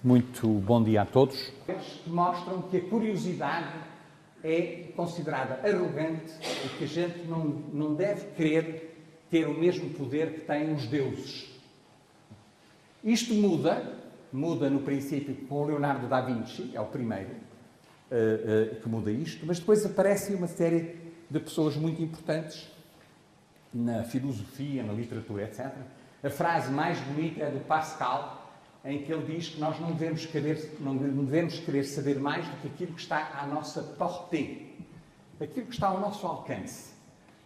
Muito bom dia a todos. Que mostram que a curiosidade é considerada arrogante e que a gente não deve querer ter o mesmo poder que têm os deuses. Isto muda no princípio com Leonardo da Vinci, é o primeiro que muda isto, mas depois aparecem uma série de pessoas muito importantes na filosofia, na literatura, etc. A frase mais bonita é do Pascal, em que ele diz que nós não devemos querer saber mais do que aquilo que está à nossa portée, aquilo que está ao nosso alcance.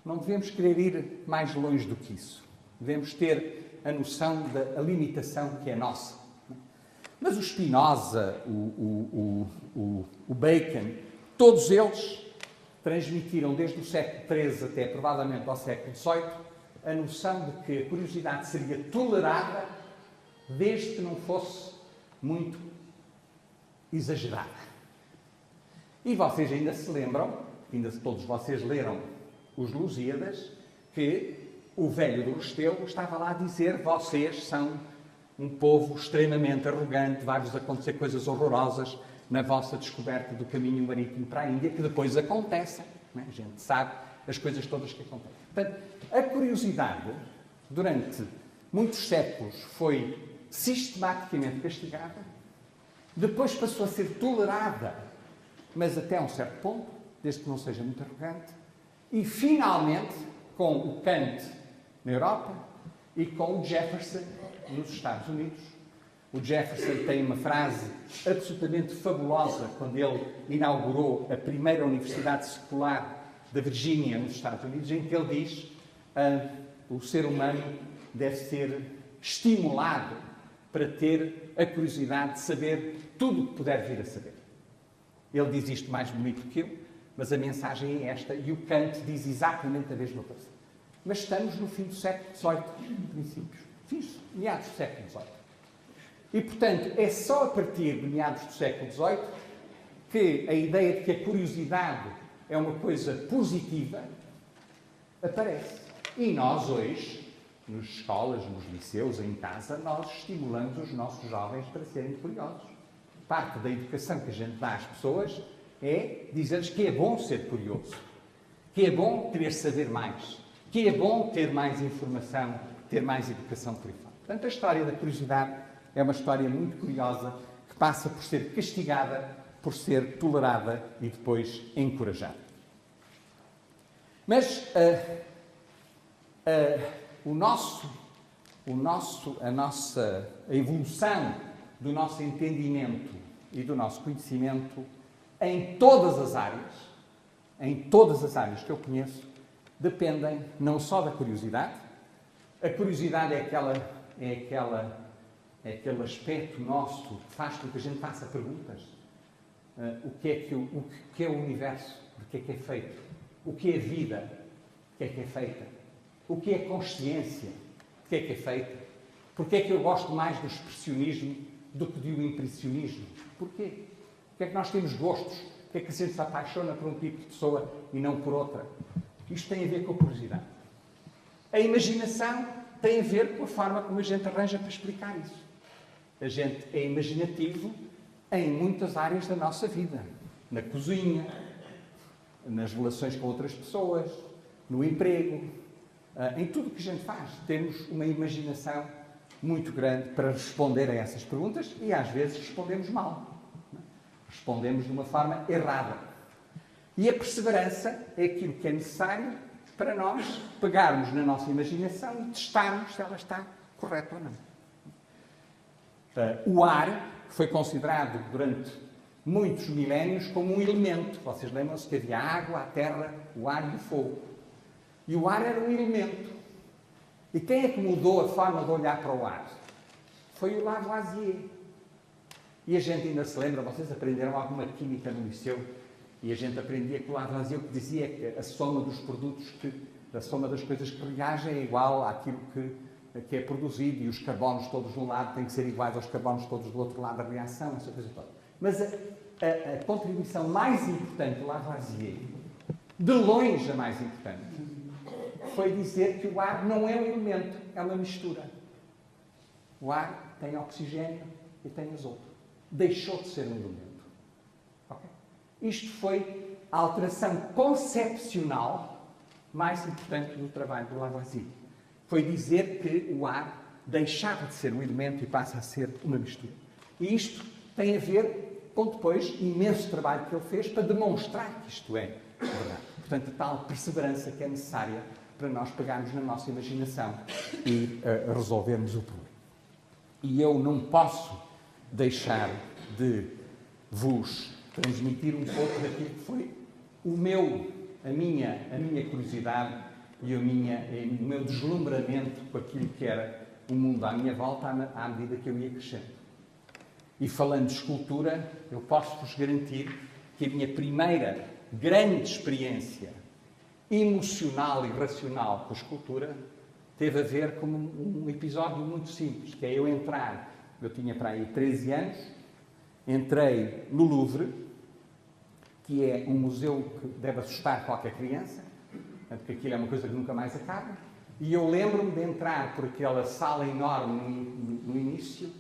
Não devemos querer ir mais longe do que isso. Devemos ter a noção da limitação que é nossa. Mas o Spinoza, o Bacon, todos eles transmitiram desde o século XIII até provavelmente ao século XVIII a noção de que a curiosidade seria tolerada desde que não fosse muito exagerada. E vocês ainda se lembram, ainda todos vocês leram os Lusíadas, que o velho do Restelo estava lá a dizer: vocês são um povo extremamente arrogante, vai-vos acontecer coisas horrorosas na vossa descoberta do caminho marítimo para a Índia, que depois acontecem. Não é? A gente sabe as coisas todas que acontecem. Portanto, a curiosidade, durante muitos séculos, foi sistematicamente castigada, depois passou a ser tolerada, mas até a um certo ponto, desde que não seja muito arrogante, e finalmente, com o Kant na Europa e com o Jefferson nos Estados Unidos. O Jefferson tem uma frase absolutamente fabulosa quando ele inaugurou a primeira universidade secular da Virgínia, nos Estados Unidos, em que ele diz que o ser humano deve ser estimulado para ter a curiosidade de saber tudo o que puder vir a saber. Ele diz isto mais bonito que eu, mas a mensagem é esta, e o Kant diz exatamente a mesma coisa. Mas estamos no fim do século XVIII, princípios, meados do século XVIII. E, portanto, é só a partir de meados do século XVIII que a ideia de que a curiosidade é uma coisa positiva aparece. E nós hoje, nas escolas, nos liceus, em casa, nós estimulamos os nossos jovens para serem curiosos. Parte da educação que a gente dá às pessoas é dizer-lhes que é bom ser curioso, que é bom querer saber mais, que é bom ter mais informação, ter mais educação por aí fora. Portanto, a história da curiosidade é uma história muito curiosa que passa por ser castigada, por ser tolerada e depois encorajada. Mas a evolução do nosso entendimento e do nosso conhecimento em todas as áreas que eu conheço, dependem não só da curiosidade. A curiosidade é aquele aspecto nosso que faz com que a gente faça perguntas. O que é o universo? De que é feito? O que é vida? De que é feita? O que é consciência? De que é feita? Porquê é que eu gosto mais do expressionismo do que do impressionismo? Porquê? Porquê é que nós temos gostos? Porquê é que a gente se apaixona por um tipo de pessoa e não por outra? Isto tem a ver com a curiosidade. A imaginação tem a ver com a forma como a gente arranja para explicar isso. A gente é imaginativo em muitas áreas da nossa vida. Na cozinha, nas relações com outras pessoas, no emprego, em tudo o que a gente faz. Temos uma imaginação muito grande para responder a essas perguntas e às vezes respondemos mal. Respondemos de uma forma errada. E a perseverança é aquilo que é necessário para nós pegarmos na nossa imaginação e testarmos se ela está correta ou não. O ar foi considerado durante muitos milénios como um elemento. Vocês lembram-se que havia a água, a terra, o ar e o fogo. E o ar era um elemento. E quem é que mudou a forma de olhar para o ar? Foi o Lavoisier. E a gente ainda se lembra, vocês aprenderam alguma química no liceu, e a gente aprendia que o Lavoisier que dizia que a soma dos produtos, a soma das coisas que reagem é igual àquilo que é produzido, e os carbonos todos de um lado têm que ser iguais aos carbonos todos do outro lado da reação, essa coisa toda. Mas a contribuição mais importante do Lavoisier, de longe a mais importante, foi dizer que o ar não é um elemento, é uma mistura. O ar tem oxigênio, e tens outro. Deixou de ser um elemento. Okay? Isto foi a alteração concepcional mais importante do trabalho do Lavoisier. Foi dizer que o ar deixava de ser um elemento e passa a ser uma mistura. E isto tem a ver com depois imenso trabalho que ele fez para demonstrar que isto é verdade. Portanto, a tal perseverança que é necessária para nós pegarmos na nossa imaginação e resolvermos o problema. E eu não posso deixar de vos transmitir um pouco daquilo que foi a minha curiosidade e o meu deslumbramento com aquilo que era o mundo à minha volta à medida que eu ia crescendo. E falando de escultura, eu posso-vos garantir que a minha primeira grande experiência emocional e racional com a escultura teve a ver com um episódio muito simples, que é eu tinha para aí 13 anos, entrei no Louvre, que é um museu que deve assustar qualquer criança, porque aquilo é uma coisa que nunca mais acaba, e eu lembro-me de entrar por aquela sala enorme no início,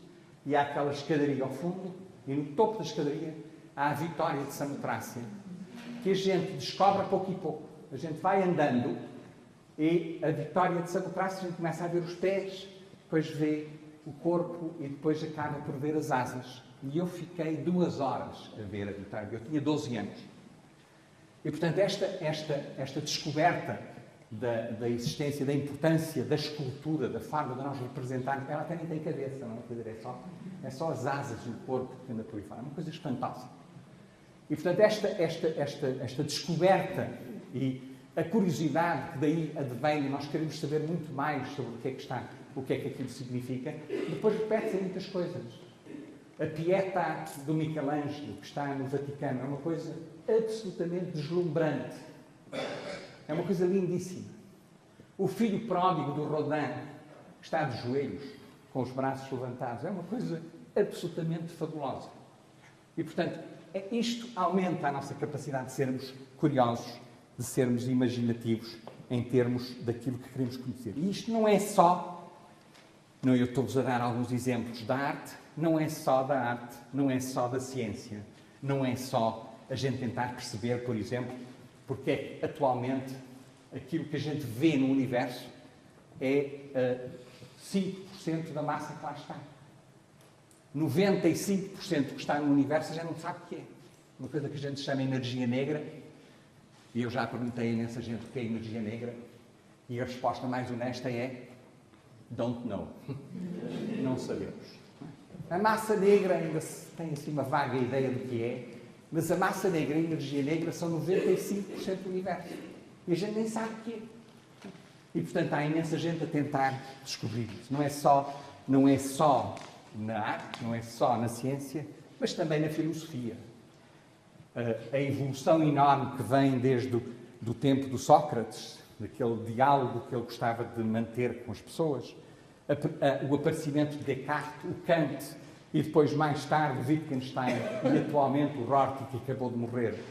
e há aquela escadaria ao fundo, e no topo da escadaria há a Vitória de Samotrácia, que a gente descobre a pouco e pouco. A gente vai andando e a Vitória de Samotrácia, a gente começa a ver os pés, depois vê o corpo e depois acaba por ver as asas. E eu fiquei 2 horas a ver a Vitória. Eu tinha 12 anos. E, portanto, esta descoberta da existência, da importância da escultura, da forma de nós representarmos, ela até nem tem cabeça, não é? Quer dizer, é só as asas e o corpo que anda por aí fora. É uma coisa espantosa. E, portanto, esta descoberta e a curiosidade que daí advém de nós queremos saber muito mais sobre o que é que aquilo significa, depois repete-se em muitas coisas. A Pietà do Michelangelo, que está no Vaticano, é uma coisa absolutamente deslumbrante. É uma coisa lindíssima. O filho pródigo do Rodin, que está de joelhos, com os braços levantados, é uma coisa absolutamente fabulosa. E, portanto, isto aumenta a nossa capacidade de sermos curiosos, de sermos imaginativos em termos daquilo que queremos conhecer. E isto não é só, eu estou-vos a dar alguns exemplos da arte, não é só da arte, não é só da ciência, não é só a gente tentar perceber, por exemplo, porque é que atualmente aquilo que a gente vê no universo é 5% da massa que lá está. 95% que está no universo a gente não sabe o que é. Uma coisa que a gente chama energia negra, e eu já perguntei a imensa gente o que é energia negra, e a resposta mais honesta é don't know. Não sabemos. A massa negra ainda se tem assim uma vaga ideia do que é, mas a massa negra e a energia negra são 95% do universo. E a gente nem sabe o que é. E, portanto, há imensa gente a tentar descobrir isso. Não é só na arte, não é só na ciência, mas também na filosofia. A evolução enorme que vem desde do tempo do Sócrates, daquele diálogo que ele gostava de manter com as pessoas, o aparecimento de Descartes, o Kant, e depois, mais tarde, Wittgenstein, e atualmente o Rorty, que acabou de morrer,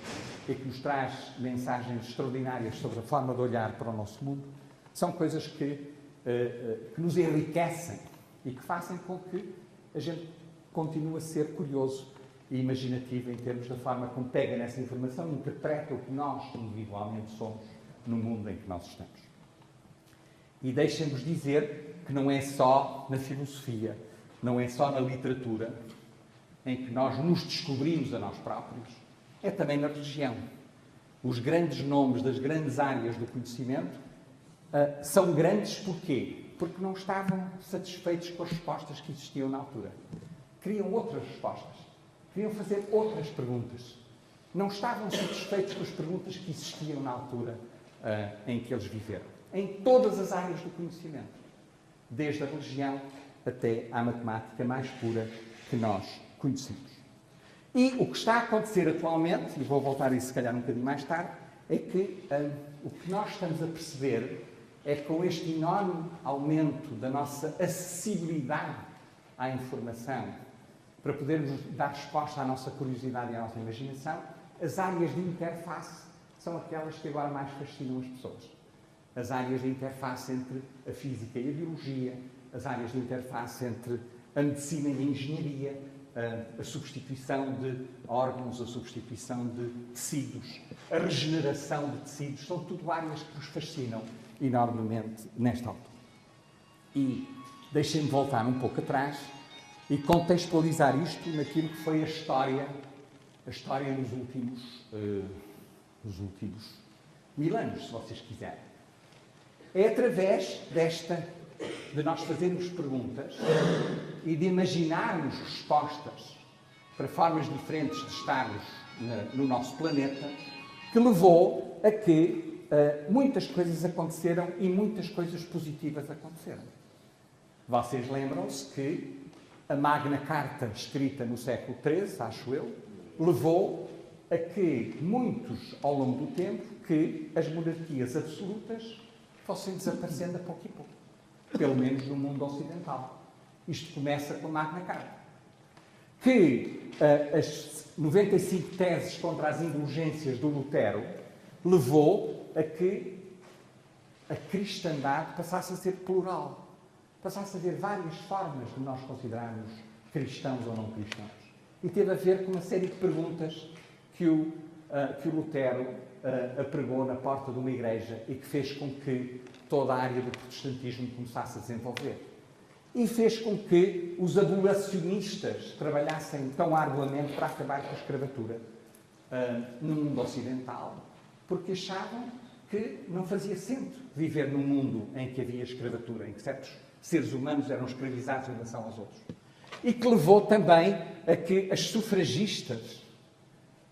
e que nos traz mensagens extraordinárias sobre a forma de olhar para o nosso mundo, são coisas que nos enriquecem e que fazem com que a gente continue a ser curioso e imaginativo em termos da forma como pega nessa informação e interpreta o que nós individualmente somos no mundo em que nós estamos. E deixem-nos dizer que não é só na filosofia, não é só na literatura em que nós nos descobrimos a nós próprios, é também na religião. Os grandes nomes das grandes áreas do conhecimento são grandes porquê? Porque não estavam satisfeitos com as respostas que existiam na altura. Queriam outras respostas. Queriam fazer outras perguntas. Não estavam satisfeitos com as perguntas que existiam na altura em que eles viveram. Em todas as áreas do conhecimento. Desde a religião até à matemática mais pura que nós conhecemos. E o que está a acontecer atualmente, e vou voltar a isso se calhar um bocadinho mais tarde, é que o que nós estamos a perceber é que com este enorme aumento da nossa acessibilidade à informação, para podermos dar resposta à nossa curiosidade e à nossa imaginação, as áreas de interface são aquelas que agora mais fascinam as pessoas. As áreas de interface entre a física e a biologia, as áreas de interface entre a medicina e a engenharia, a substituição de órgãos, a substituição de tecidos, a regeneração de tecidos, são tudo áreas que nos fascinam enormemente nesta altura. E deixem-me voltar um pouco atrás e contextualizar isto naquilo que foi a história nos últimos 1000 anos, se vocês quiserem. É através de nós fazermos perguntas e de imaginarmos respostas para formas diferentes de estarmos no nosso planeta, que levou a que muitas coisas aconteceram e muitas coisas positivas aconteceram. Vocês lembram-se que a Magna Carta, escrita no século XIII, acho eu, levou a que muitos, ao longo do tempo, que as monarquias absolutas fossem desaparecendo a pouco e pouco. Pelo menos no mundo ocidental. Isto começa com a Magna Carta. Que as 95 teses contra as indulgências do Lutero levou a que a cristandade passasse a ser plural. Passasse a haver várias formas de nós considerarmos cristãos ou não cristãos. E teve a ver com uma série de perguntas que o Lutero apregou na porta de uma igreja e que fez com que toda a área do protestantismo começasse a desenvolver. E fez com que os abolicionistas trabalhassem tão arduamente para acabar com a escravatura no mundo ocidental, porque achavam que não fazia sentido viver num mundo em que havia escravatura, em que certos seres humanos eram escravizados em relação aos outros. E que levou também a que as sufragistas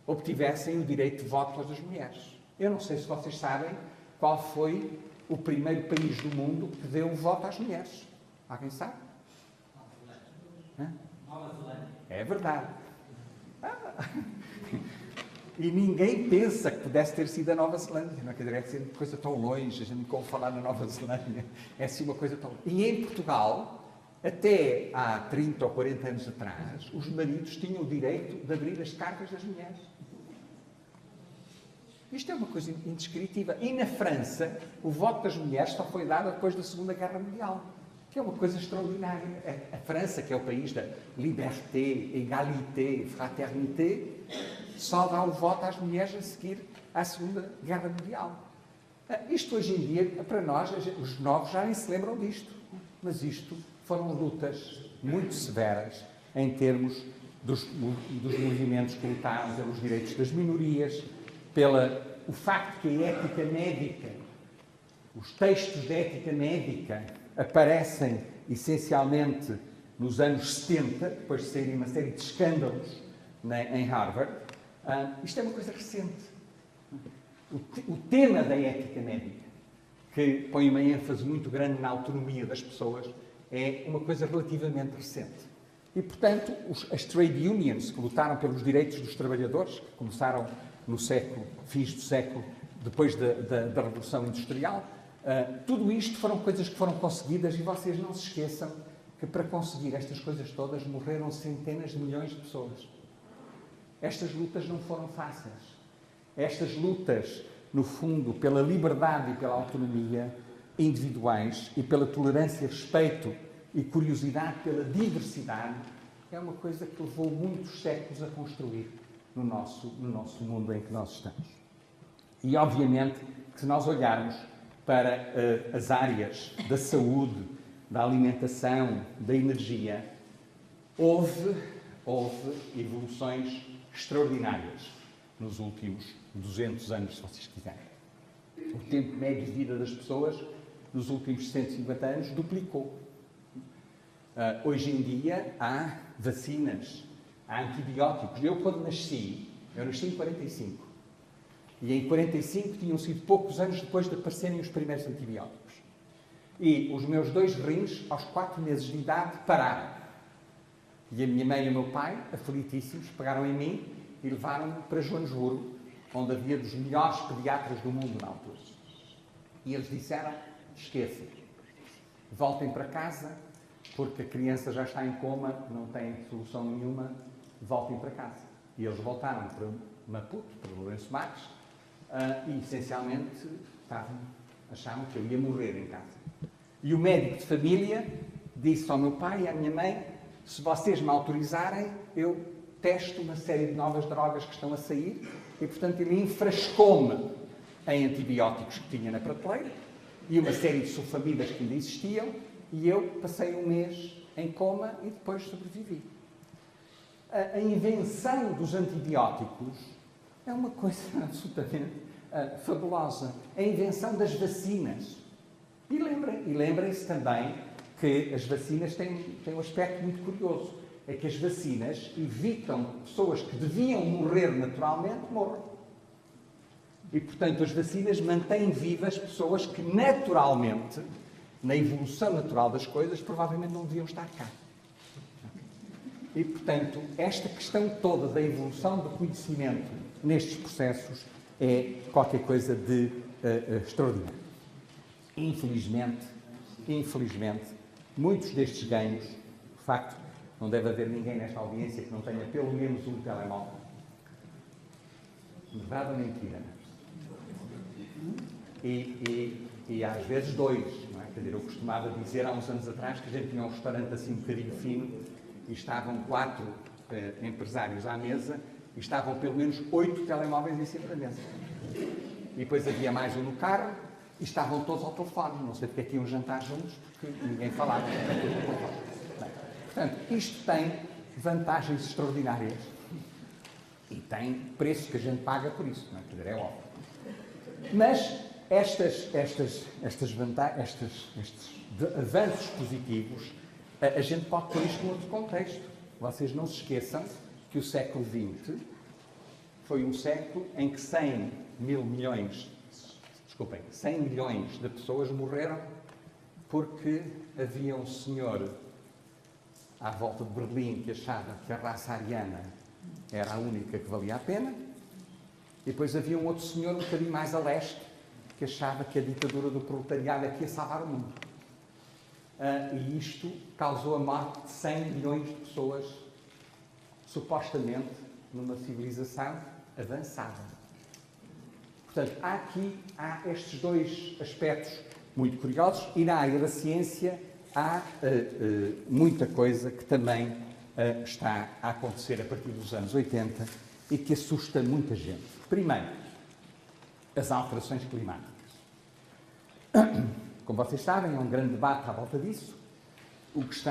obtivessem o direito de voto das mulheres. Eu não sei se vocês sabem qual foi o primeiro país do mundo que deu o voto às mulheres. Alguém sabe? Nova Zelândia. É verdade. E ninguém pensa que pudesse ter sido a Nova Zelândia. Não quer dizer, é ser uma coisa tão longe, a gente não ouve falar na Nova Zelândia. É assim uma coisa tão longe. E em Portugal, até há 30 ou 40 anos atrás, os maridos tinham o direito de abrir as cartas das mulheres. Isto é uma coisa indescritível. E na França, o voto das mulheres só foi dado depois da Segunda Guerra Mundial, que é uma coisa extraordinária. A França, que é o país da liberté, égalité, fraternité, só dá o voto às mulheres a seguir à Segunda Guerra Mundial. Isto hoje em dia, para nós, os novos já nem se lembram disto. Mas isto foram lutas muito severas em termos dos movimentos que lutaram pelos direitos das minorias, o facto que a ética médica, os textos de ética médica aparecem essencialmente nos anos 70, depois de saírem uma série de escândalos em Harvard. Isto é uma coisa recente. O tema da ética médica, que põe uma ênfase muito grande na autonomia das pessoas, é uma coisa relativamente recente. E, portanto, as trade unions que lutaram pelos direitos dos trabalhadores, que começaram no fins do século, depois da Revolução Industrial, tudo isto foram coisas que foram conseguidas, e vocês não se esqueçam que para conseguir estas coisas todas morreram centenas de milhões de pessoas. Estas lutas não foram fáceis. Estas lutas, no fundo, pela liberdade e pela autonomia individuais e pela tolerância, respeito e curiosidade pela diversidade, é uma coisa que levou muitos séculos a construir no nosso mundo em que nós estamos. E, obviamente, que se nós olharmos para as áreas da saúde, da alimentação, da energia, houve evoluções extraordinárias nos últimos 200 anos, se vocês quiserem. O tempo médio de vida das pessoas, nos últimos 150 anos, duplicou. Hoje em dia, há vacinas, há antibióticos. Eu nasci em 45. E em 45 tinham sido poucos anos depois de aparecerem os primeiros antibióticos. E os meus 2 rins, aos 4 meses de idade, pararam. E a minha mãe e o meu pai, aflitíssimos, pegaram em mim e levaram-me para Joanesburgo, onde havia dos melhores pediatras do mundo na altura. E eles disseram, esqueçam, voltem para casa, porque a criança já está em coma, não tem solução nenhuma, voltem para casa. E eles voltaram para Maputo, para Lourenço Marques, e essencialmente achavam que eu ia morrer em casa. E o médico de família disse ao meu pai e à minha mãe Se vocês me autorizarem, eu testo uma série de novas drogas que estão a sair e, portanto, ele enfrascou-me em antibióticos que tinha na prateleira e uma série de sulfamidas que ainda existiam e eu passei um mês em coma e depois sobrevivi. A invenção dos antibióticos é uma coisa absolutamente fabulosa. A invenção das vacinas. E lembrem-se também que as vacinas têm um aspecto muito curioso. É que as vacinas evitam pessoas que deviam morrer naturalmente, morram. E, portanto, as vacinas mantêm vivas pessoas que naturalmente, na evolução natural das coisas, provavelmente não deviam estar cá. E, portanto, esta questão toda da evolução do conhecimento nestes processos é qualquer coisa de extraordinário. Infelizmente, muitos destes ganhos, de facto, não deve haver ninguém nesta audiência que não tenha pelo menos um telemóvel. Verdade ou mentira? E às vezes dois, não é? Quer dizer, eu costumava dizer há uns anos atrás que a gente tinha um restaurante assim um bocadinho fino e estavam 4 empresários à mesa e estavam pelo menos 8 telemóveis em cima da mesa. E depois havia mais um no carro e estavam todos ao telefone. Não sei porque é que iam jantar juntos, porque ninguém falava. Portanto, isto tem vantagens extraordinárias e tem preço que a gente paga por isso, não é? Quer dizer, é óbvio. Mas estes avanços positivos, a gente pode pôr isto num outro contexto. Vocês não se esqueçam que o século XX foi um século em que 100 milhões de pessoas morreram porque havia um senhor à volta de Berlim que achava que a raça ariana era a única que valia a pena, e depois havia um outro senhor um bocadinho mais a leste que achava que a ditadura do proletariado é que ia salvar o mundo. E isto causou a morte de 100 milhões de pessoas, supostamente numa civilização avançada. Portanto, há estes dois aspectos muito curiosos, e na área da ciência há muita coisa que também está a acontecer a partir dos anos 80 e que assusta muita gente. Primeiro, as alterações climáticas. Como vocês sabem, há um grande debate à volta disso. O que se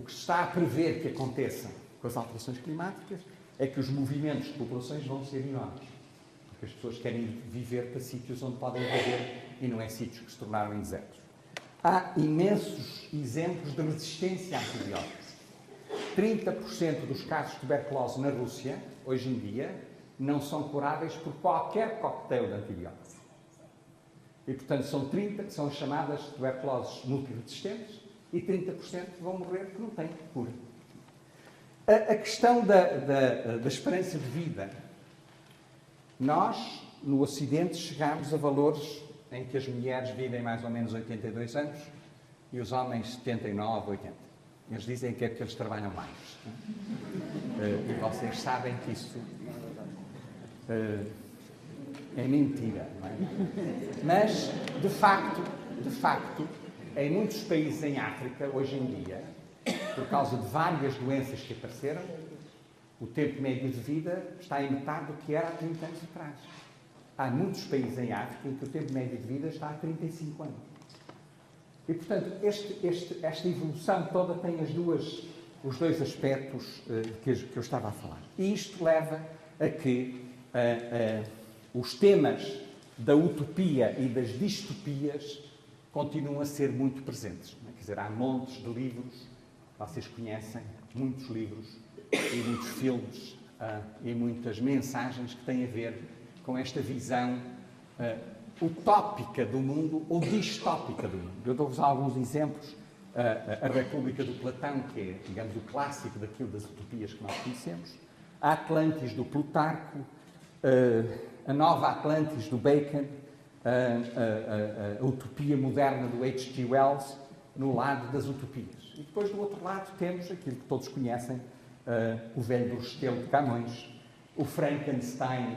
está a prever que aconteça com as alterações climáticas é que os movimentos de populações vão ser enormes. Porque as pessoas querem viver para sítios onde podem viver e não é sítios que se tornaram desertos. Há imensos exemplos de resistência a antibióticos. 30% dos casos de tuberculose na Rússia, hoje em dia, não são curáveis por qualquer coquetel de antibióticos. E, portanto, são chamadas tuberculoses multiresistentes e 30% vão morrer porque não têm cura. A questão da esperança de vida. Nós, no Ocidente, chegámos a valores em que as mulheres vivem mais ou menos 82 anos e os homens 79, 80. Eles dizem que é porque eles trabalham mais. E vocês sabem que isso é mentira, não é? Mas, de facto, em muitos países em África, hoje em dia, por causa de várias doenças que apareceram, o tempo médio de vida está em metade do que era há 30 anos atrás. Há muitos países em África em que o tempo médio de vida está a 35 anos. E, portanto, esta evolução toda tem os dois aspectos que eu estava a falar. E isto leva a que os temas da utopia e das distopias continuam a ser muito presentes. Quer dizer, há montes de livros, vocês conhecem, muitos livros e muitos filmes e muitas mensagens que têm a ver com esta visão utópica do mundo ou distópica do mundo. Eu dou-vos alguns exemplos. A República do Platão, que é, digamos, o clássico daquilo das utopias que nós conhecemos. A Atlantis do Plutarco, a Nova Atlantis do Bacon, a utopia moderna do H.G. Wells, no lado das utopias. E depois, do outro lado, temos aquilo que todos conhecem, o Velho do Restelo de Camões, o Frankenstein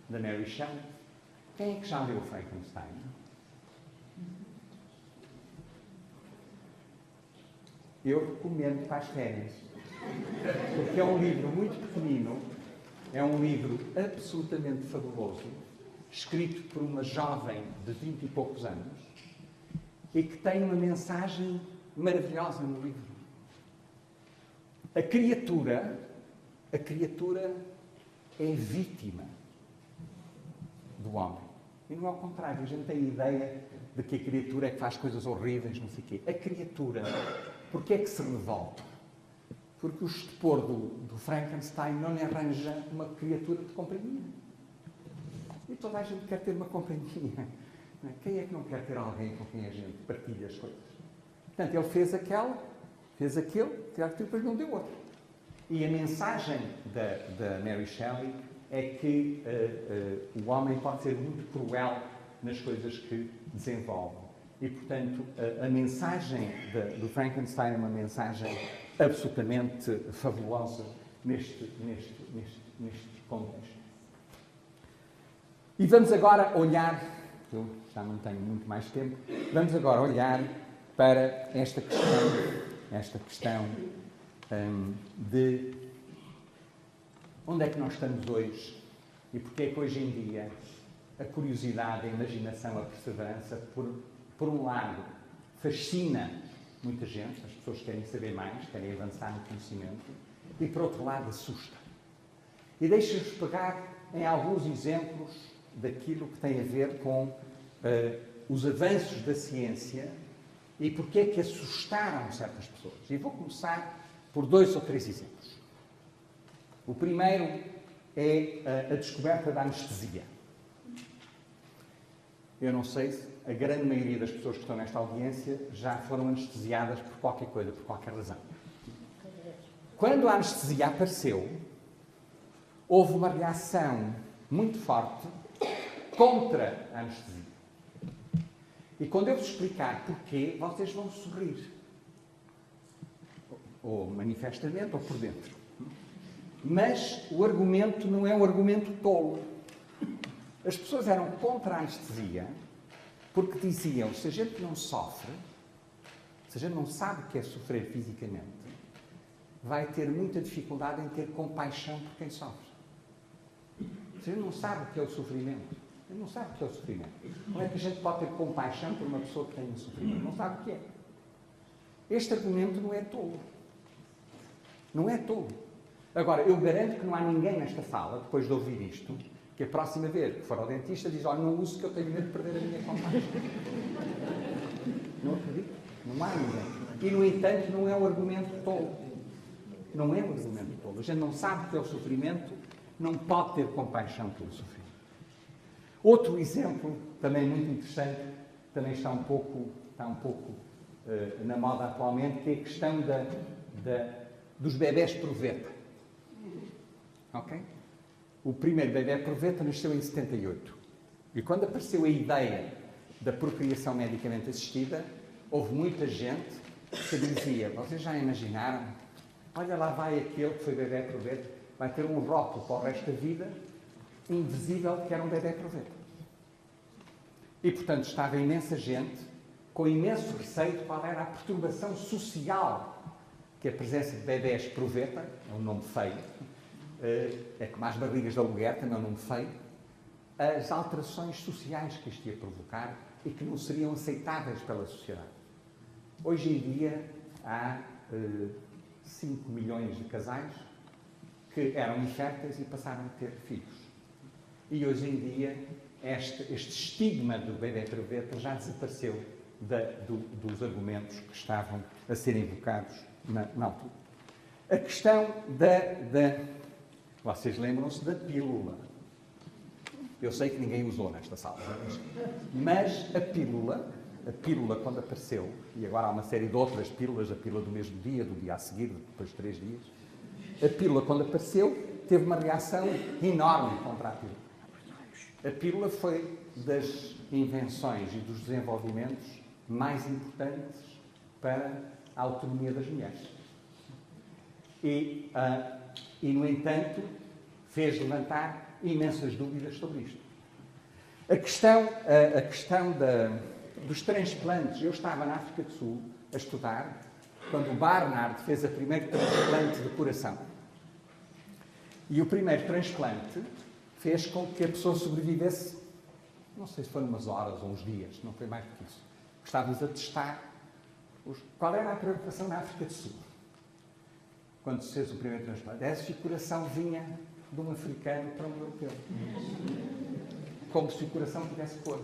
da Mary Shelley. Quem é que já leu o Frankenstein? eu recomendo para as férias. Porque é um livro muito pequenino, é um livro absolutamente fabuloso, escrito por uma jovem de 20 e poucos anos, e que tem uma mensagem maravilhosa no livro. A criatura é vítima do homem. E não é ao contrário. A gente tem a ideia de que a criatura é que faz coisas horríveis, não sei o quê. A criatura, porque é que se revolta? Porque o estupor do Frankenstein não lhe arranja uma criatura de companhia. E toda a gente quer ter uma companhia. Quem é que não quer ter alguém com quem a gente partilha as coisas? Portanto, ele fez aquele, depois não deu outro. E a mensagem da Mary Shelley é que o homem pode ser muito cruel nas coisas que desenvolve. E, portanto, a mensagem do Frankenstein é uma mensagem absolutamente fabulosa neste contexto. E vamos agora olhar, eu já não tenho muito mais tempo, vamos agora olhar para esta questão de onde é que nós estamos hoje e porque é que hoje em dia a curiosidade, a imaginação, a perseverança, por um lado, fascina muita gente, as pessoas querem saber mais, querem avançar no conhecimento, e por outro lado, assusta. E deixa-vos pegar em alguns exemplos daquilo que tem a ver com os avanços da ciência e porque é que assustaram certas pessoas. E vou começar por 2 ou 3 exemplos. O primeiro é a descoberta da anestesia. Eu não sei se a grande maioria das pessoas que estão nesta audiência já foram anestesiadas por qualquer coisa, por qualquer razão. Quando a anestesia apareceu, houve uma reação muito forte contra a anestesia. E quando eu vos explicar porquê, vocês vão sorrir. Ou manifestamente, ou por dentro. Mas o argumento não é um argumento tolo. As pessoas eram contra a anestesia porque diziam, se a gente não sofre, se a gente não sabe o que é sofrer fisicamente, vai ter muita dificuldade em ter compaixão por quem sofre. Se a gente não sabe o que é o sofrimento, a gente não sabe o que é o sofrimento. Como é que a gente pode ter compaixão por uma pessoa que tem um sofrimento? Não sabe o que é. Este argumento não é tolo. Não é tolo. Agora, eu garanto que não há ninguém nesta sala, depois de ouvir isto, que a próxima vez que for ao dentista diz, olha, não uso que eu tenho medo de perder a minha compaixão. Não acredito. Não há ninguém. E, no entanto, não é um argumento tolo. Não é um argumento tolo. A gente não sabe o que é o sofrimento, não pode ter compaixão pelo sofrimento. Outro exemplo, também muito interessante, também está um pouco na moda atualmente, que é a questão dos bebés proveta. Ok? O primeiro bebé proveta nasceu em 78. E quando apareceu a ideia da procriação medicamente assistida, houve muita gente que dizia, vocês já imaginaram? Olha lá vai aquele que foi bebé proveta, vai ter um rótulo para o resto da vida, invisível, que era um bebé proveta. E, portanto, estava imensa gente com imenso receio de qual era a perturbação social que a presença de bebés proveta, é um nome feio, é como as barrigas de aluguer, também é um nome feio, as alterações sociais que isto ia provocar e que não seriam aceitáveis pela sociedade. Hoje em dia há 5 milhões de casais que eram inférteis e passaram a ter filhos. E hoje em dia este estigma do bebé proveta já desapareceu dos argumentos que estavam a ser invocados na altura. A questão Vocês lembram-se da pílula. Eu sei que ninguém usou nesta sala, mas a pílula quando apareceu, e agora há uma série de outras pílulas, a pílula do mesmo dia, do dia a seguir, depois de 3 dias, a pílula quando apareceu teve uma reação enorme contra a pílula. A pílula foi das invenções e dos desenvolvimentos mais importantes para a autonomia das mulheres. E, no entanto, fez levantar imensas dúvidas sobre isto. A questão dos transplantes. Eu estava na África do Sul a estudar quando o Barnard fez o primeiro transplante de coração. E o primeiro transplante fez com que a pessoa sobrevivesse, não sei se foram umas horas ou uns dias, não foi mais do que isso. Estávamos a testar qual era a preocupação na África do Sul. Quando se fez o primeiro transplante, é se o coração vinha de um africano para um europeu. Como se o coração tivesse cor.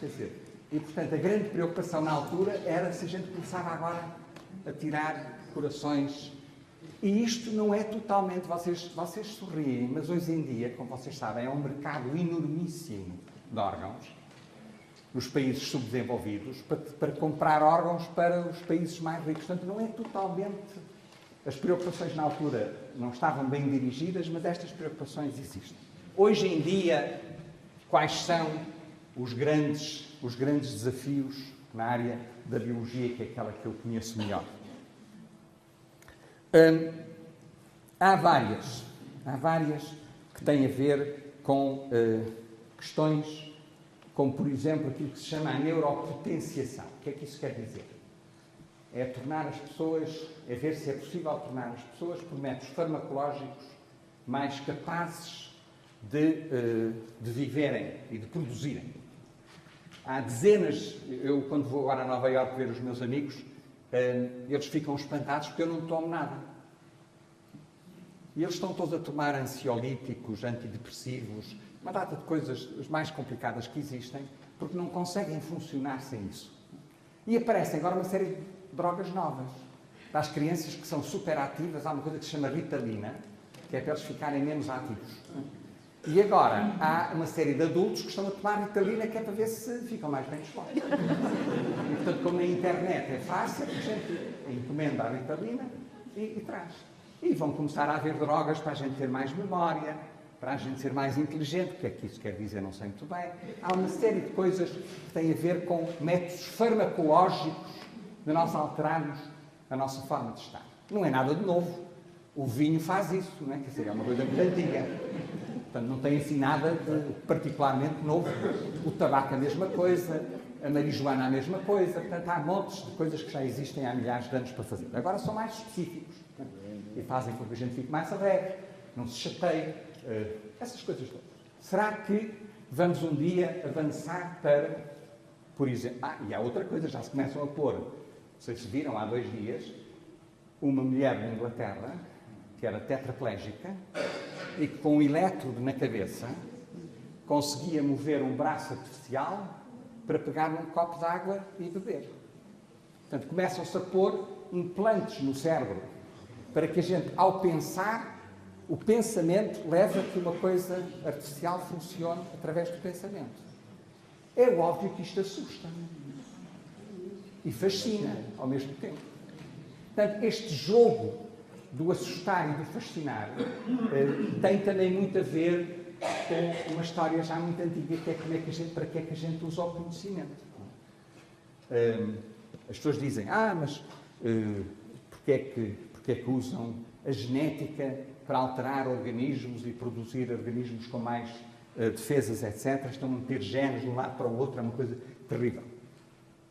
Quer dizer, e portanto a grande preocupação na altura era se a gente começava agora a tirar corações. E isto não é totalmente, vocês sorriem, mas hoje em dia, como vocês sabem, é um mercado enormíssimo de órgãos nos países subdesenvolvidos para comprar órgãos para os países mais ricos. Portanto, não é totalmente... As preocupações na altura não estavam bem dirigidas, mas estas preocupações existem. Hoje em dia, quais são os grandes desafios na área da biologia, que é aquela que eu conheço melhor? Há várias que têm a ver com questões como, por exemplo, aquilo que se chama a neuropotenciação. O que é que isso quer dizer? É tornar as pessoas, é ver se é possível tornar as pessoas, por métodos farmacológicos, mais capazes de viverem e de produzirem. Há dezenas, eu quando vou agora a Nova Iorque ver os meus amigos, eles ficam espantados porque eu não tomo nada. E eles estão todos a tomar ansiolíticos, antidepressivos, uma data de coisas as mais complicadas que existem, porque não conseguem funcionar sem isso. E aparecem agora uma série de drogas novas. Para as crianças que são super ativas, há uma coisa que se chama Ritalina, que é para eles ficarem menos ativos. E agora há uma série de adultos que estão a tomar Ritalina, que é para ver se ficam mais bem dispostos. E, portanto, como na internet é fácil, a gente encomenda a Ritalina e traz. E vão começar a haver drogas para a gente ter mais memória, para a gente ser mais inteligente. O que é que isso quer dizer? Não sei muito bem. Há uma série de coisas que têm a ver com métodos farmacológicos de nós alterarmos a nossa forma de estar. Não é nada de novo. O vinho faz isso, não é? Quer dizer, é uma coisa muito antiga. Portanto, não tem assim nada de particularmente novo. O tabaco a mesma coisa, a marijuana a mesma coisa. Portanto, há montes de coisas que já existem há milhares de anos para fazer. Agora são mais específicos. E fazem com que a gente fique mais alegre, não se chateie, essas coisas todas. Será que vamos um dia avançar para, por exemplo... e há outra coisa, já se começam a pôr, não sei se viram há 2 dias, uma mulher na Inglaterra, que era tetraplégica, e que com um elétrode na cabeça conseguia mover um braço artificial para pegar num copo de água e beber. Portanto, começam-se a pôr implantes no cérebro para que a gente, ao pensar, o pensamento leve a que uma coisa artificial funcione através do pensamento. É óbvio que isto assusta e fascina ao mesmo tempo. Portanto, este jogo do assustar e do fascinar tem também muito a ver com uma história já muito antiga, que é para que é que a gente usa o conhecimento. As pessoas dizem, mas porque é que usam a genética para alterar organismos e produzir organismos com mais defesas, etc. Estão a meter genes de um lado para o outro, é uma coisa terrível.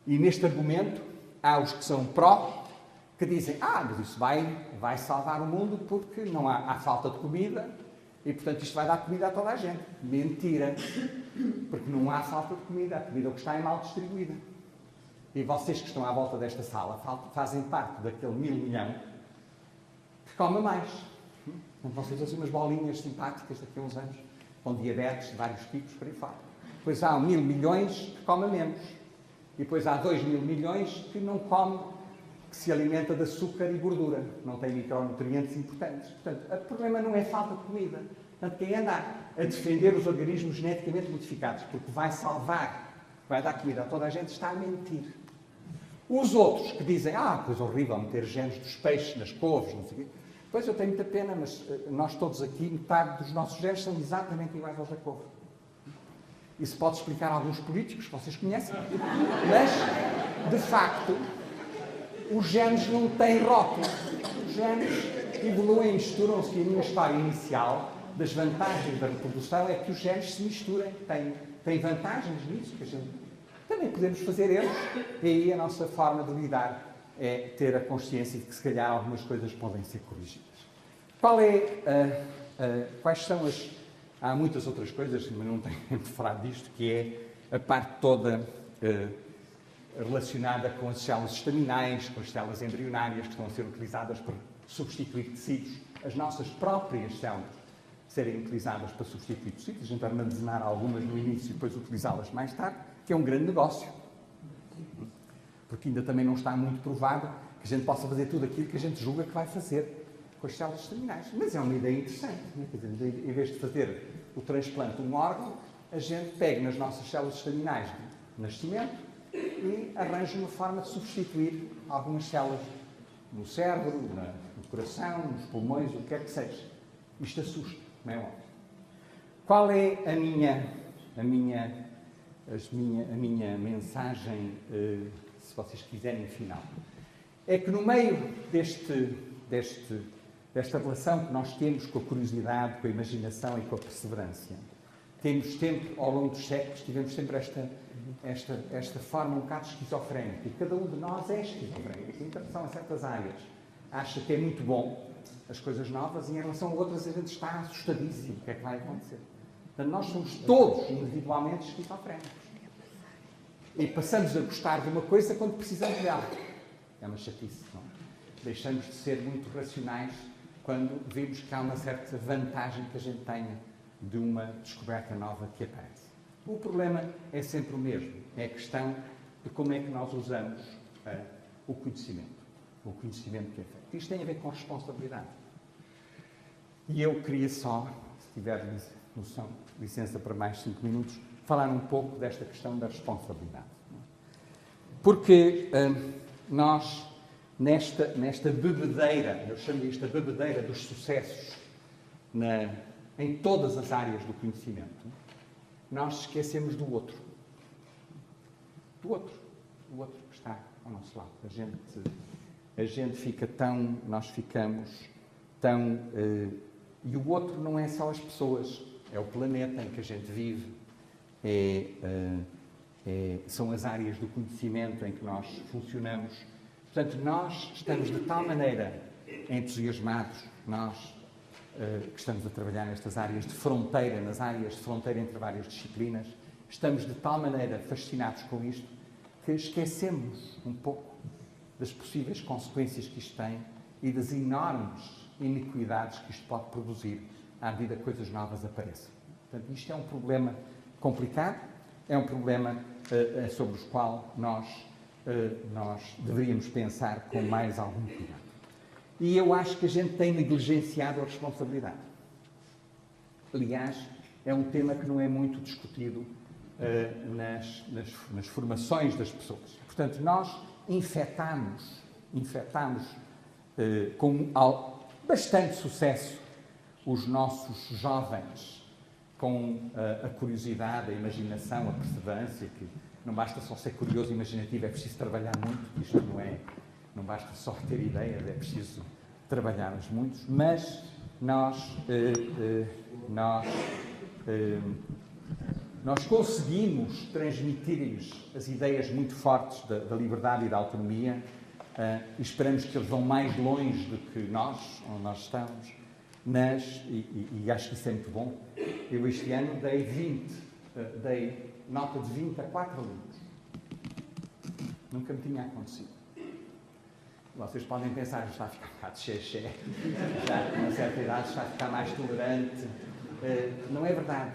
E neste argumento, há os que são pró, que dizem, mas isso vai salvar o mundo porque não há falta de comida e, portanto, isto vai dar comida a toda a gente. Mentira. Porque não há falta de comida. A comida que está é mal distribuída. E vocês que estão à volta desta sala fazem parte daquele 1.000 milhão que come mais. Então, vocês assim umas bolinhas simpáticas daqui a uns anos, com diabetes de vários tipos, por aí fora. Depois há 1.000 milhões que come menos. E depois há 2.000 milhões que não come, que se alimenta de açúcar e gordura. Não tem micronutrientes importantes. Portanto, o problema não é falta de comida. Portanto, quem anda a defender os organismos geneticamente modificados porque vai salvar, vai dar comida a toda a gente, está a mentir. Os outros que dizem, coisa horrível, meter genes dos peixes nas couves, não sei o quê. Pois eu tenho muita pena, mas nós todos aqui, metade dos nossos genes são exatamente iguais aos da couve. Isso pode explicar a alguns políticos que vocês conhecem. Mas, de facto, os genes não têm rótulo. Os genes evoluem, misturam-se. E a minha história inicial das vantagens da reprodução é que os genes se misturem. Tem vantagens nisso, que a gente também podemos fazer erros. E aí a nossa forma de lidar é ter a consciência de que se calhar algumas coisas podem ser corrigidas. Quais são as... Há muitas outras coisas, mas não tenho tempo de falar disto, que é a parte toda relacionada com as células estaminais, com as células embrionárias que estão a ser utilizadas para substituir tecidos, as nossas próprias células serem utilizadas para substituir tecidos, a gente armazenar algumas no início e depois utilizá-las mais tarde, que é um grande negócio. Porque ainda também não está muito provado que a gente possa fazer tudo aquilo que a gente julga que vai fazer com as células estaminais. Mas é uma ideia interessante. Quer dizer, em vez de fazer o transplante de um órgão, a gente pega nas nossas células estaminais de nascimento e arranja uma forma de substituir algumas células no cérebro, no coração, nos pulmões, o que quer que seja. Isto assusta, não é óbvio? Qual é a minha mensagem, se vocês quiserem, final? É que no meio desta relação que nós temos com a curiosidade, com a imaginação e com a perseverança, temos sempre, ao longo dos séculos, tivemos sempre esta forma um bocado esquizofrénica. E cada um de nós é esquizofrénico. Em relação a certas áreas, acha que é muito bom as coisas novas e em relação a outras a gente está assustadíssimo. O que é que vai acontecer? Portanto, nós somos todos individualmente esquizofrénicos. E passamos a gostar de uma coisa quando precisamos dela. É uma chatice, não é? Deixamos de ser muito racionais quando vemos que há uma certa vantagem que a gente tenha de uma descoberta nova que aparece. O problema é sempre o mesmo. É a questão de como é que nós usamos o conhecimento. O conhecimento que é feito. Isto tem a ver com responsabilidade. E eu queria só, se tiver licença para mais 5 minutos, falar um pouco desta questão da responsabilidade. Porque nós, nesta bebedeira, eu chamo isto a bebedeira dos sucessos, em todas as áreas do conhecimento, nós esquecemos do outro. Do outro que está ao nosso lado. A gente fica tão... Nós ficamos tão... e o outro não é só as pessoas, é o planeta em que a gente vive, são as áreas do conhecimento em que nós funcionamos. Portanto, nós estamos de tal maneira entusiasmados, nós que estamos a trabalhar nestas áreas de fronteira, nas áreas de fronteira entre várias disciplinas, estamos de tal maneira fascinados com isto que esquecemos um pouco das possíveis consequências que isto tem e das enormes iniquidades que isto pode produzir à medida que coisas novas aparecem. Portanto, isto é um problema complicado, é um problema sobre o qual nós deveríamos pensar com mais algum cuidado. E eu acho que a gente tem negligenciado a responsabilidade. Aliás, é um tema que não é muito discutido nas formações das pessoas. Portanto, nós infectamos com bastante sucesso os nossos jovens com a curiosidade, a imaginação, a perseverança, que não basta só ser curioso e imaginativo, é preciso trabalhar muito, isto não basta só ter ideias, é preciso trabalhar-as muito, mas nós conseguimos transmitir-lhes as ideias muito fortes da liberdade e da autonomia e esperamos que eles vão mais longe do que nós, onde nós estamos, e acho que isso é muito bom. Eu este ano dei nota de 20 a 4 alunos. Nunca me tinha acontecido. Vocês podem pensar, já está a ficar um bocado xexé, já com uma certa idade está a ficar mais tolerante. Não é verdade.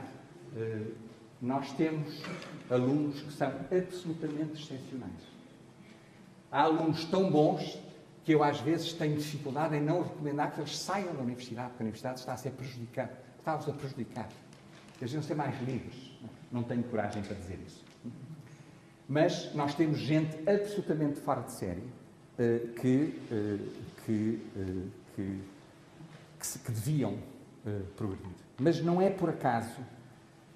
Nós temos alunos que são absolutamente excepcionais. Há alunos tão bons que eu às vezes tenho dificuldade em não recomendar que eles saiam da universidade, porque a universidade está a prejudicar. Eles deviam ser mais livres. Não tenho coragem para dizer isso. Mas nós temos gente absolutamente fora de série que deviam progredir. Mas não é por acaso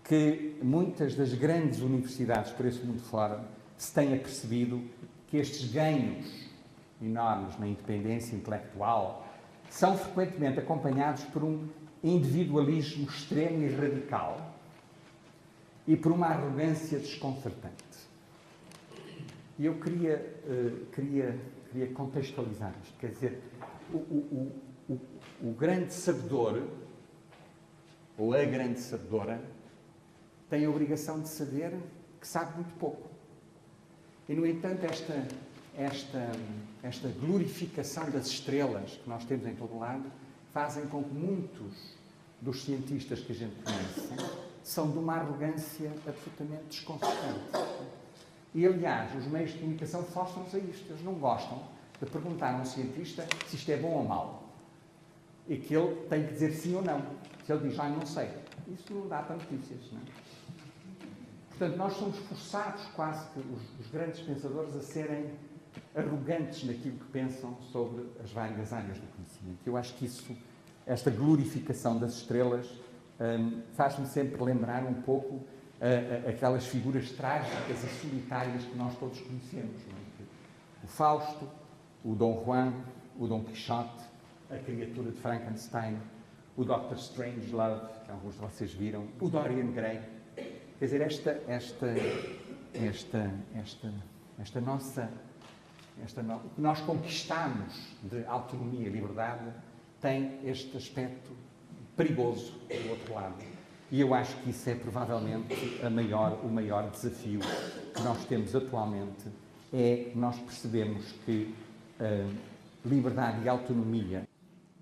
que muitas das grandes universidades por esse mundo fora se têm apercebido que estes ganhos enormes na independência intelectual são frequentemente acompanhados por um individualismo extremo e radical e por uma arrogância desconcertante. E eu queria queria contextualizar isto. Quer dizer, o grande sabedor, ou a grande sabedora, tem a obrigação de saber que sabe muito pouco. E, no entanto, esta glorificação das estrelas que nós temos em todo o lado fazem com que muitos dos cientistas que a gente conhece são de uma arrogância absolutamente desconcertante. E, aliás, os meios de comunicação forçam-nos a isto. Eles não gostam de perguntar a um cientista se isto é bom ou mau. E que ele tem que dizer sim ou não. Se ele diz, não sei. Isso não dá para notícias, não é? Portanto, nós somos forçados, quase que os grandes pensadores, a serem arrogantes naquilo que pensam sobre as várias áreas do conhecimento. Eu acho que esta glorificação das estrelas, faz-me sempre lembrar um pouco aquelas figuras trágicas e solitárias que nós todos conhecemos. Não é? O Fausto, o Dom Juan, o Dom Quixote, a criatura de Frankenstein, o Dr. Strangelove, que alguns de vocês viram, o Dorian Gray. Quer dizer, o que nós conquistamos de autonomia e liberdade tem este aspecto perigoso do outro lado. E eu acho que isso é provavelmente o maior desafio que nós temos atualmente, é nós percebemos que liberdade e autonomia,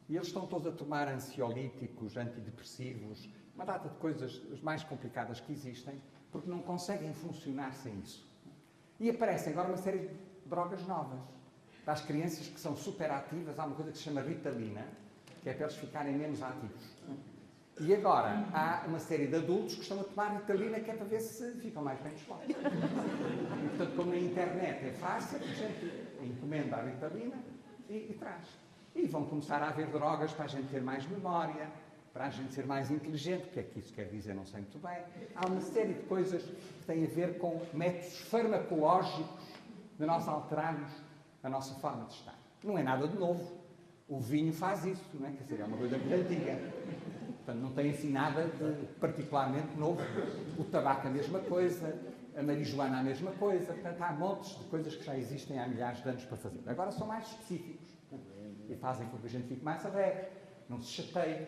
e eles estão todos a tomar ansiolíticos, antidepressivos, uma data de coisas as mais complicadas que existem, porque não conseguem funcionar sem isso. E aparecem agora uma série de drogas novas. Para as crianças que são superativas, há uma coisa que se chama Ritalina, que é para eles ficarem menos ativos. E agora há uma série de adultos que estão a tomar Ritalina, que é para ver se ficam mais bem dispostos. E, portanto, como na internet é fácil, a gente encomenda a Ritalina e traz. E vão começar a haver drogas para a gente ter mais memória, para a gente ser mais inteligente. O que é que isso quer dizer? Não sei muito bem. Há uma série de coisas que têm a ver com métodos farmacológicos de nós alterarmos a nossa forma de estar. Não é nada de novo. O vinho faz isso, não é? Quer dizer, é uma coisa muito antiga. Portanto, não tem assim nada de particularmente novo. O tabaco a mesma coisa, a marijuana a mesma coisa. Portanto, há montes de coisas que já existem há milhares de anos para fazer. Agora são mais específicos e fazem com que a gente fique mais alegre, não se chateie,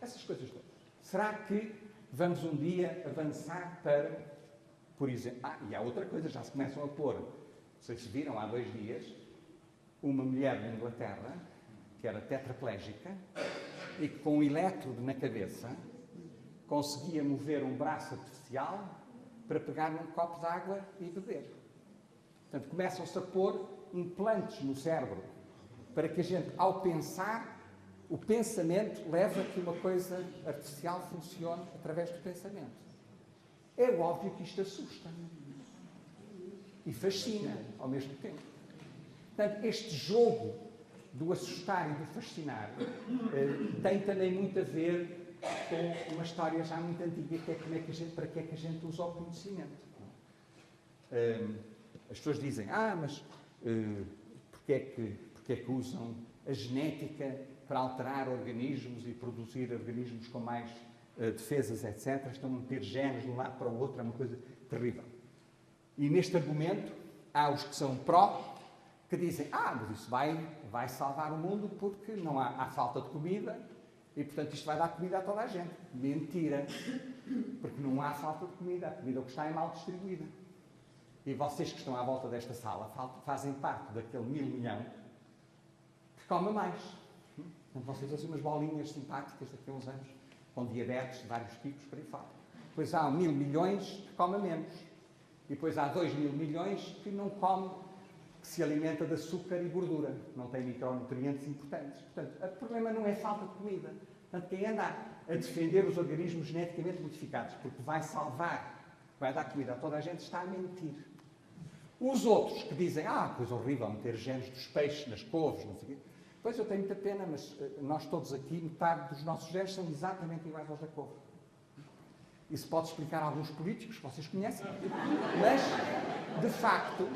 essas coisas todas. Será que vamos um dia avançar para, por exemplo... e há outra coisa, já se começam a pôr, vocês viram há 2 dias, uma mulher na Inglaterra, que era tetraplégica, e que com um elétrode na cabeça conseguia mover um braço artificial para pegar num copo de água e beber. Portanto, começam-se a pôr implantes no cérebro para que a gente, ao pensar, o pensamento leve a que uma coisa artificial funcione através do pensamento. É óbvio que isto assusta e fascina ao mesmo tempo. Portanto, este jogo do assustar e do fascinar tem também muito a ver com uma história já muito antiga, que é para que é que a gente usa o conhecimento. As pessoas dizem, mas porque é que usam a genética para alterar organismos e produzir organismos com mais defesas, etc. Estão a meter genes de um lado para o outro, é uma coisa terrível. E neste argumento, há os que são pró, que dizem, mas isso vai salvar o mundo porque não há falta de comida e, portanto, isto vai dar comida a toda a gente. Mentira. Porque não há falta de comida. A comida que está é mal distribuída. E vocês que estão à volta desta sala fazem parte daquele 1.000 milhão que come mais. Portanto, vocês fazem umas bolinhas simpáticas daqui a uns anos, com diabetes de vários tipos, para aí fora. Depois há 1.000 milhões que comem menos. E depois há 2.000 milhões que não comem, que se alimenta de açúcar e gordura. Não tem micronutrientes importantes. Portanto, o problema não é falta de comida. Portanto, quem anda a defender os organismos geneticamente modificados porque vai salvar, vai dar comida a toda a gente, está a mentir. Os outros que dizem, coisa horrível, meter genes dos peixes nas couves, não sei o quê. Pois eu tenho muita pena, mas nós todos aqui, metade dos nossos genes são exatamente iguais aos da couve. Isso pode explicar a alguns políticos que vocês conhecem. Mas, de facto,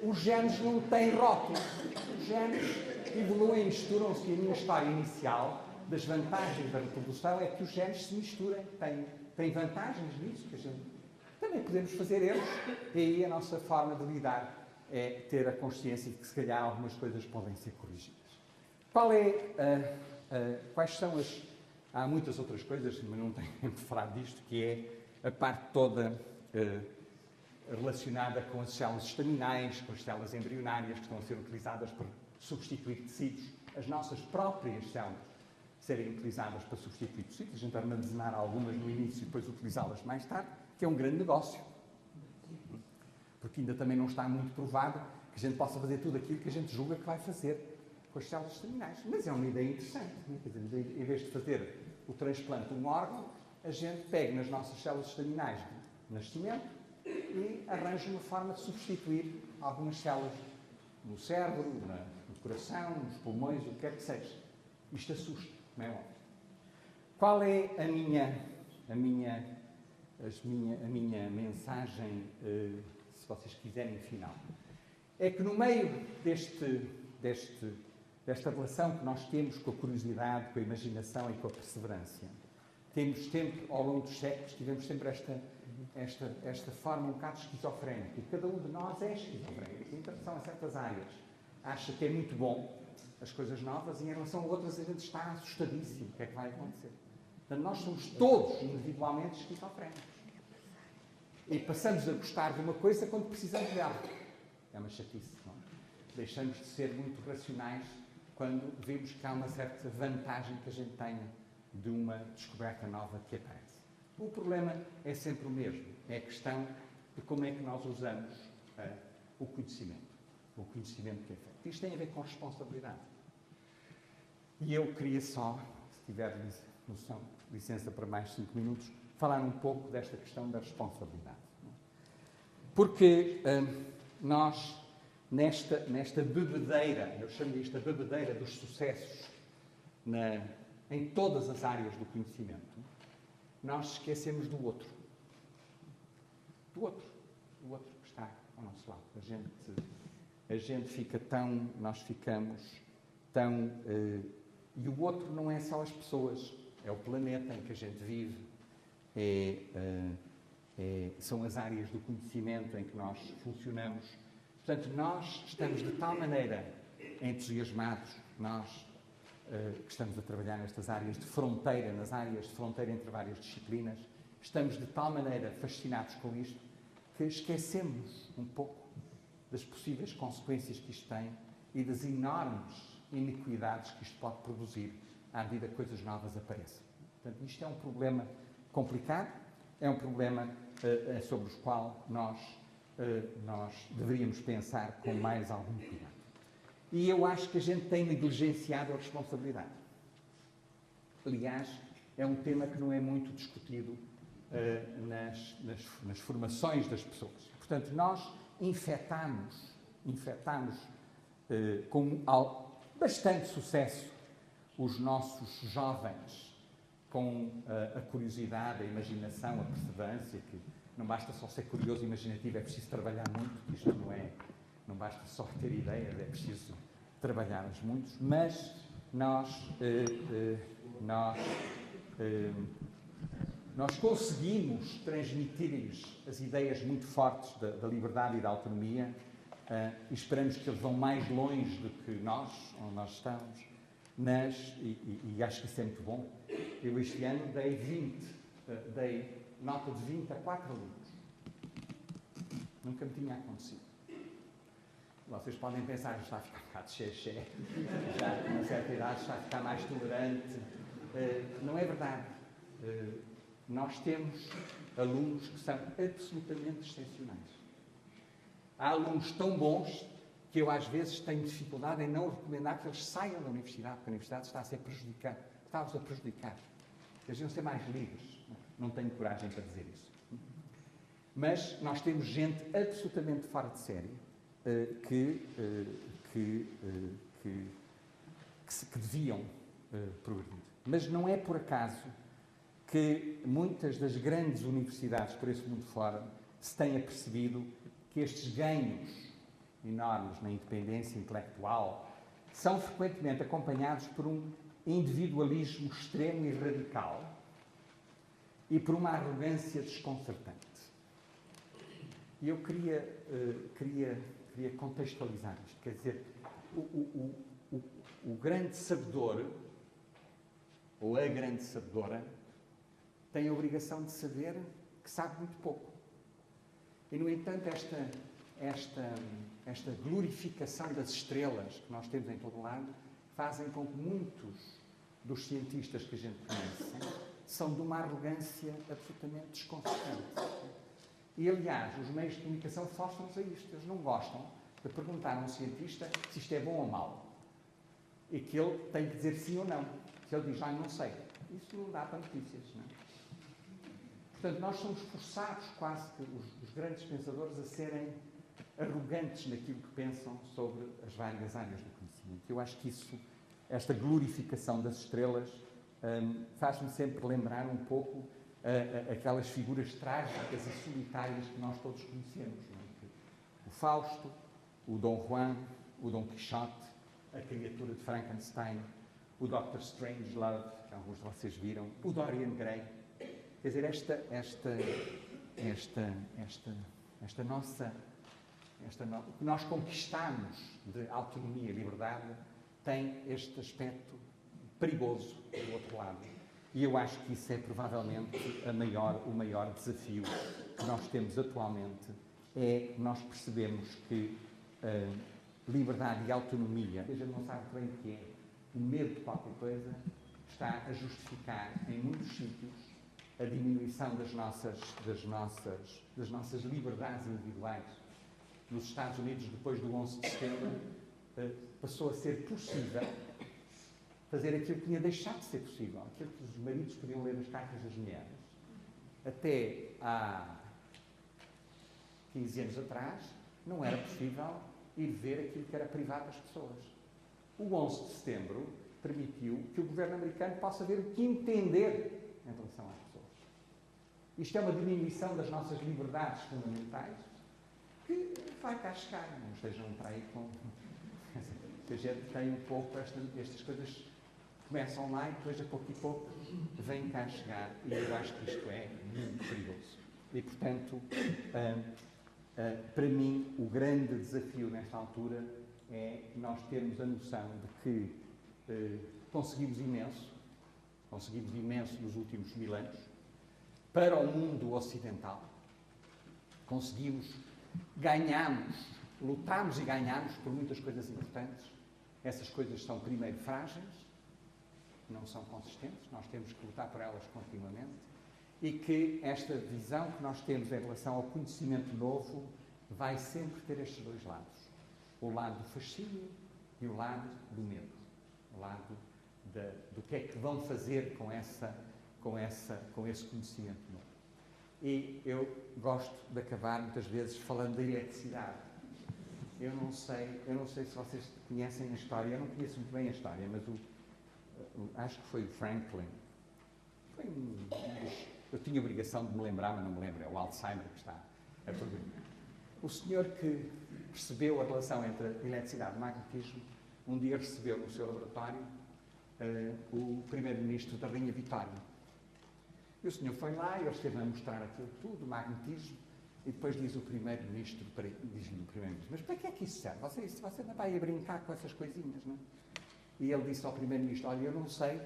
os genes não têm rótulo. Os genes evoluem, misturam-se, e a minha história inicial das vantagens da reprodução é que os genes se misturem. Tem vantagens nisso, que a gente também podemos fazer erros, e aí a nossa forma de lidar é ter a consciência de que, se calhar, algumas coisas podem ser corrigidas. Quais são as... Há muitas outras coisas, mas não tenho tempo de falar disto, que é a parte toda relacionada com as células estaminais, com as células embrionárias que estão a ser utilizadas para substituir tecidos, as nossas próprias células serem utilizadas para substituir tecidos, a gente armazenar algumas no início e depois utilizá-las mais tarde, que é um grande negócio. Porque ainda também não está muito provado que a gente possa fazer tudo aquilo que a gente julga que vai fazer com as células estaminais. Mas é uma ideia interessante. Quer dizer, em vez de fazer o transplante de um órgão, a gente pega nas nossas células estaminais de nascimento e arranja uma forma de substituir algumas células no cérebro, no coração, nos pulmões, o que quer que seja. Isto assusta, não é óbvio? Qual é a minha mensagem, se vocês quiserem, final? É que no meio desta relação que nós temos com a curiosidade, com a imaginação e com a perseverança, temos sempre, ao longo dos séculos, tivemos sempre esta forma um bocado esquizofrénica. E cada um de nós é esquizofrénico. Em relação a certas áreas, acha que é muito bom as coisas novas e em relação a outras a gente está assustadíssimo. O que é que vai acontecer? Portanto, nós somos todos individualmente esquizofrénicos. E passamos a gostar de uma coisa quando precisamos dela. É uma chatice, não é? Deixamos de ser muito racionais quando vemos que há uma certa vantagem que a gente tenha de uma descoberta nova que aparece. O problema é sempre o mesmo. É a questão de como é que nós usamos o conhecimento. O conhecimento que é feito. Isto tem a ver com responsabilidade. E eu queria só, se tiver licença para mais 5 minutos, falar um pouco desta questão da responsabilidade. Porque nós, nesta bebedeira, eu chamo isto a bebedeira dos sucessos, em todas as áreas do conhecimento, nós esquecemos do outro. Do outro que está ao nosso lado. A gente fica tão, nós ficamos tão... e o outro não é só as pessoas, é o planeta em que a gente vive, são as áreas do conhecimento em que nós funcionamos. Portanto, nós estamos de tal maneira entusiasmados, nós que estamos a trabalhar nestas áreas de fronteira, nas áreas de fronteira entre várias disciplinas, estamos de tal maneira fascinados com isto que esquecemos um pouco das possíveis consequências que isto tem e das enormes iniquidades que isto pode produzir à medida que coisas novas apareçam. Portanto, isto é um problema complicado, é um problema sobre o qual nós deveríamos pensar com mais algum cuidado. E eu acho que a gente tem negligenciado a responsabilidade. Aliás, é um tema que não é muito discutido nas formações das pessoas. Portanto, nós infectamos com bastante sucesso os nossos jovens com a curiosidade, a imaginação, a perseverança, que não basta só ser curioso e imaginativo, é preciso trabalhar muito, isto não basta só ter ideias, é preciso trabalhá-las muito, mas nós conseguimos transmitir-lhes as ideias muito fortes da liberdade e da autonomia e esperamos que eles vão mais longe do que nós, onde nós estamos, e acho que isso é muito bom. Eu este ano dei nota de 20 a 4 alunos. Nunca me tinha acontecido. Vocês podem pensar, já está a ficar um bocado xé-xé, já com uma certa idade está a ficar mais tolerante. Não é verdade. Nós temos alunos que são absolutamente excepcionais. Há alunos tão bons que eu às vezes tenho dificuldade em não recomendar que eles saiam da universidade, porque a universidade está a ser prejudicada. Está-os a prejudicar. Eles deviam ser mais livres. Não tenho coragem para dizer isso. Mas nós temos gente absolutamente fora de série que deviam progredir. Mas não é por acaso que muitas das grandes universidades por esse mundo fora se têm apercebido que estes ganhos enormes na independência intelectual são frequentemente acompanhados por um individualismo extremo e radical e por uma arrogância desconcertante. E eu queria queria contextualizar isto. Quer dizer, o grande sabedor, ou a grande sabedora, tem a obrigação de saber que sabe muito pouco. E, no entanto, esta glorificação das estrelas que nós temos em todo o lado fazem com que muitos dos cientistas que a gente conhece são de uma arrogância absolutamente desconcertante. E, aliás, os meios de comunicação forçam-nos a isto. Eles não gostam de perguntar a um cientista se isto é bom ou mau. E que ele tem que dizer sim ou não. Se ele diz, não sei. Isso não dá para notícias, não é? Portanto, nós somos forçados, quase que os grandes pensadores, a serem arrogantes naquilo que pensam sobre as várias áreas do conhecimento. Eu acho que esta glorificação das estrelas, faz-me sempre lembrar um pouco aquelas figuras trágicas e solitárias que nós todos conhecemos. Não é? O Fausto, o Dom Juan, o Dom Quixote, a criatura de Frankenstein, o Dr. Strangelove, que alguns de vocês viram, o Dorian Gray. Quer dizer, o que nós conquistamos de autonomia e liberdade tem este aspecto perigoso do outro lado. E eu acho que isso é provavelmente o maior desafio que nós temos atualmente, é nós percebemos que liberdade e autonomia, a gente não sabe bem o que é, o medo de qualquer coisa, está a justificar em muitos sítios a diminuição das nossas liberdades individuais. Nos Estados Unidos, depois do 11 de setembro, passou a ser possível fazer aquilo que tinha deixado de ser possível, aquilo que os maridos podiam ler nas cartas das mulheres. Até há 15 anos atrás, não era possível ir ver aquilo que era privado das pessoas. O 11 de setembro permitiu que o governo americano possa ver o que entender em relação às pessoas. Isto é uma diminuição das nossas liberdades fundamentais que vai cá chegar, não estejam para aí com... A gente tem um pouco estas coisas começam lá e depois a pouco e pouco vêm cá chegar, e eu acho que isto é muito perigoso. E, portanto, para mim, o grande desafio nesta altura é nós termos a noção de que conseguimos imenso nos últimos 1000 anos, para o mundo ocidental. Lutámos e ganhámos por muitas coisas importantes. Essas coisas são, primeiro, frágeis, não são consistentes, nós temos que lutar por elas continuamente, e que esta visão que nós temos em relação ao conhecimento novo vai sempre ter estes dois lados. O lado do fascínio e o lado do medo. O lado do que é que vão fazer com esse conhecimento novo. E eu gosto de acabar, muitas vezes, falando da eletricidade. Eu não sei se vocês conhecem a história, eu não conheço muito bem a história, mas acho que foi o Franklin. Eu tinha a obrigação de me lembrar, mas não me lembro, é o Alzheimer que está a perguntar. O senhor que percebeu a relação entre a eletricidade e o magnetismo, um dia recebeu no seu laboratório o primeiro-ministro da Rainha Vitória. E o senhor foi lá e ele esteve a mostrar aquilo tudo, o magnetismo, e depois diz o primeiro-ministro, mas para que é que isso serve? Você não vai a brincar com essas coisinhas, não é? E ele disse ao primeiro-ministro, olha, eu não sei,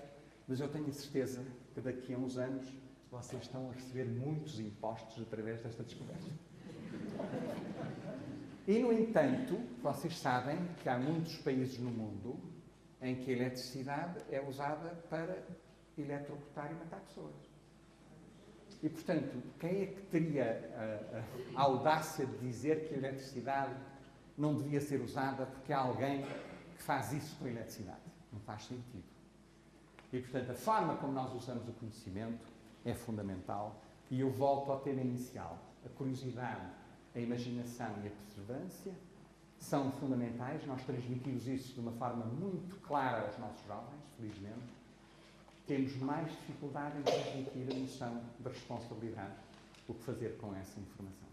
mas eu tenho a certeza que daqui a uns anos vocês estão a receber muitos impostos através desta descoberta. E, no entanto, vocês sabem que há muitos países no mundo em que a eletricidade é usada para eletrocutar e matar pessoas. E, portanto, quem é que teria a audácia de dizer que a eletricidade não devia ser usada porque há alguém que faz isso com a eletricidade? Não faz sentido. E, portanto, a forma como nós usamos o conhecimento é fundamental. E eu volto ao tema inicial. A curiosidade, a imaginação e a perseverança são fundamentais. Nós transmitimos isso de uma forma muito clara aos nossos jovens, felizmente. Temos mais dificuldade em transmitir a noção da responsabilidade, o que fazer com essa informação.